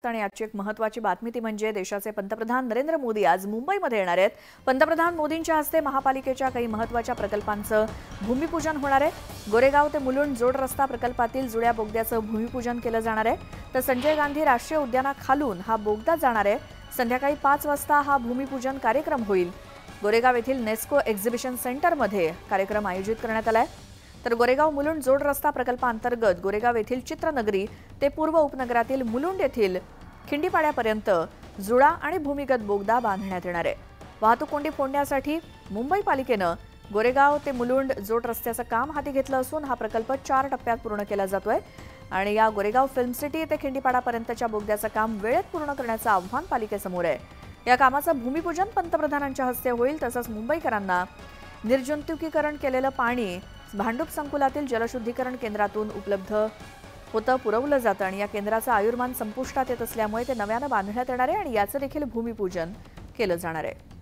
आणि आजची एक महत्त्वाची बातमी ती म्हणजे देशाचे पंतप्रधान नरेंद्र मोदी आज मुंबईमध्ये येणार आहेत। पंतप्रधान मोदींच्या हस्ते महापालिकेच्या काही महत्त्वाच्या प्रकल्पांचं भूमिपूजन होणार आहे। गोरेगाव ते मुलुंड जोड रस्ता प्रकल्पातील जुळ्या बोगद्याचं भूमिपूजन केलं जाणार आहे। तर संजय गांधी राष्ट्रीय उद्यानाखालून हा बोगदा जाणार आहे। संध्याकाळी 5 वाजता हा भूमिपूजन कार्यक्रम होईल। गोरेगाव येथील नेस्को एक्झिबिशन सेंटरमध्ये कार्यक्रम आयोजित करण्यात आला आहे। तर गोरेगाव मुलुंड जोड रस्ता प्रकल्पांतर्गत गोरेगाव येथील चित्रनगरी ते पूर्व उपनगरातील मुलुंड येथील खिंडीपाड्यापर्यंत जुळा आणि भूमिगत बोगदा बांधण्यात येणार आहे। वाहतूक कोंडी फोडण्यासाठी मुंबई पालिकेनं गोरेगाव ते मुलुंड जोड रस्त्याचं काम हाती घेतलं असून हा प्रकल्प 4 टप्प्यात पूर्ण केला जातोय आणि या गोरेगाव फिल्म सिटी ते खिंडीपाड्यापर्यंतच्या बोगद्याचं काम वेळेत पूर्ण करण्याचं आव्हान पालिकेसमोर आहे। या कामाचं भूमिपूजन पंतप्रधानांच्या हस्ते होईल। तसंच मुंबईकरांना निर्जंतुकीकरण केलेलं पाणी भांडूप संकुलातील जलशुद्धीकरण केंद्रातून उपलब्ध पुरवलं जातं आणि या केंद्राचं आयुर्मान संपुष्टात येत असल्यामुळे ते नव्यानं बांधण्यात येणार आहे आणि याचं देखील भूमिपूजन केलं जाणार आहे।